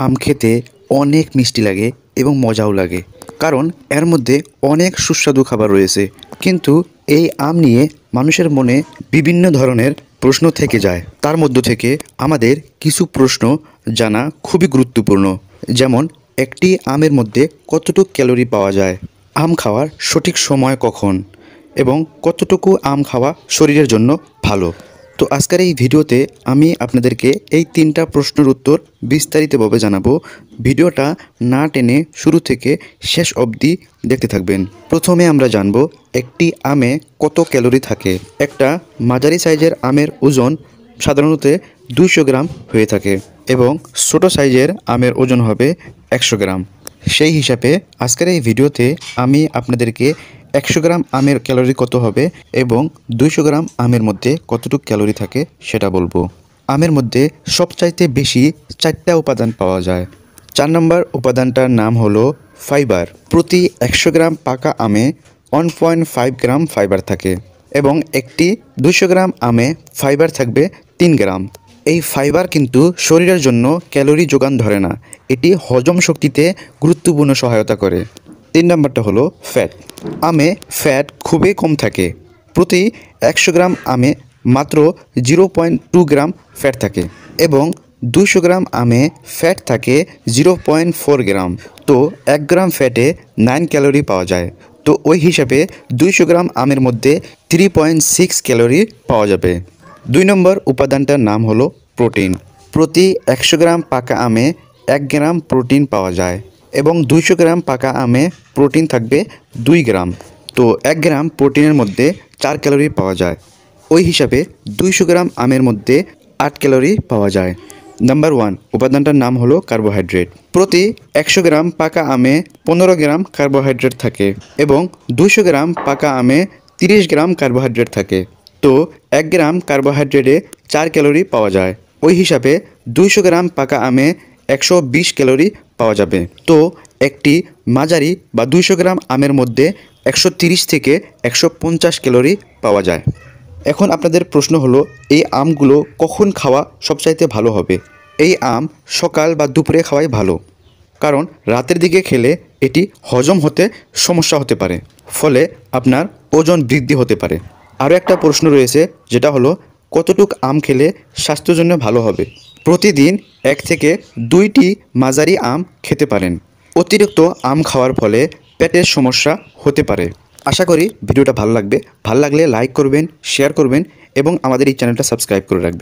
আম খেতে অনেক মিষ্টি লাগে এবং মজাও লাগে, কারণ এর মধ্যে অনেক সুস্বাদু খাবার রয়েছে। কিন্তু এই আম নিয়ে মানুষের মনে বিভিন্ন ধরনের প্রশ্ন থেকে যায়। তার মধ্য থেকে আমাদের কিছু প্রশ্ন জানা খুবই গুরুত্বপূর্ণ। যেমন, একটি আমের মধ্যে কতটুকু ক্যালোরি পাওয়া যায়, আম খাওয়ার সঠিক সময় কখন, এবং কতটুকু আম খাওয়া শরীরের জন্য ভালো। তো আজকের এই ভিডিওতে আমি আপনাদেরকে এই 3টা প্রশ্নের উত্তর বিস্তারিতভাবে জানাবো। ভিডিওটা না টেনে শুরু থেকে শেষ অবধি দেখতে থাকবেন। প্রথমে আমরা জানব একটি আমে কত ক্যালোরি থাকে। একটা মাঝারি সাইজের আমের ওজন সাধারণত 200 গ্রাম হয়ে থাকে এবং ছোটো সাইজের আমের ওজন হবে 100 গ্রাম। সেই হিসাবে আজকের এই ভিডিওতে আমি আপনাদেরকে 100 গ্রাম আমের ক্যালোরি কত হবে এবং 200 গ্রাম আমের মধ্যে কতটুকু ক্যালোরি থাকে সেটা বলবো। আমের মধ্যে সবচাইতে বেশি 4টা উপাদান পাওয়া যায়। 4 নম্বর উপাদানটার নাম হলো ফাইবার। প্রতি 100 গ্রাম পাকা আমে 1.5 গ্রাম ফাইবার থাকে এবং একটি 200 গ্রাম আমে ফাইবার থাকবে 3 গ্রাম। এই ফাইবার কিন্তু শরীরের জন্য ক্যালোরি যোগান ধরে না, এটি হজম শক্তিতে গুরুত্বপূর্ণ সহায়তা করে। 3 নম্বরটা হলো ফ্যাট। আমে ফ্যাট খুবই কম থাকে। প্রতি 100 গ্রাম আমে মাত্র 0.2 গ্রাম ফ্যাট থাকে এবং 200 গ্রাম আমে ফ্যাট থাকে 0.4 গ্রাম। তো 1 গ্রাম ফ্যাটে 9 ক্যালোরি পাওয়া যায়। তো ওই হিসাবে 200 গ্রাম আমের মধ্যে 3.6 ক্যালোরি পাওয়া যাবে। 2 নম্বর উপাদানটার নাম হলো প্রোটিন। প্রতি 100 গ্রাম পাকা আমে 1 গ্রাম প্রোটিন পাওয়া যায় এবং 200 গ্রাম পাকা আমে প্রোটিন থাকবে 2 গ্রাম। তো 1 গ্রাম প্রোটিনের মধ্যে 4 ক্যালোরি পাওয়া যায়। ওই হিসাবে 200 গ্রাম আমের মধ্যে 8 ক্যালোরি পাওয়া যায়। নাম্বার 1 উপাদানটার নাম হলো কার্বোহাইড্রেট। প্রতি 100 গ্রাম পাকা আমে 15 গ্রাম কার্বোহাইড্রেট থাকে এবং 200 গ্রাম পাকা আমে 30 গ্রাম কার্বোহাইড্রেট থাকে। তো 1 গ্রাম কার্বোহাইড্রেটে 4 ক্যালোরি পাওয়া যায়। ওই হিসাবে 200 গ্রাম পাকা আমে 120 ক্যালোরি পাওয়া যাবে। তো একটি মাঝারি বা 200 গ্রাম আমের মধ্যে 130 থেকে 150 ক্যালোরি পাওয়া যায়। এখন আপনাদের প্রশ্ন হলো, এই আমগুলো কখন খাওয়া সবচাইতে ভালো হবে? এই আম সকাল বা দুপুরে খাওয়াই ভালো, কারণ রাতের দিকে খেলে এটি হজম হতে সমস্যা হতে পারে, ফলে আপনার ওজন বৃদ্ধি হতে পারে। আরও একটা প্রশ্ন রয়েছে, যেটা হলো কতটুক আম খেলে স্বাস্থ্যের জন্য ভালো হবে? প্রতিদিন 1 থেকে 2টি মাঝারি আম খেতে পারেন। অতিরিক্ত আম খাওয়ার ফলে পেটের সমস্যা হতে পারে। আশা করি ভিডিওটা ভালো লাগবে। ভালো লাগলে লাইক করবেন, শেয়ার করবেন এবং আমাদের এই চ্যানেলটা সাবস্ক্রাইব করে রাখবেন।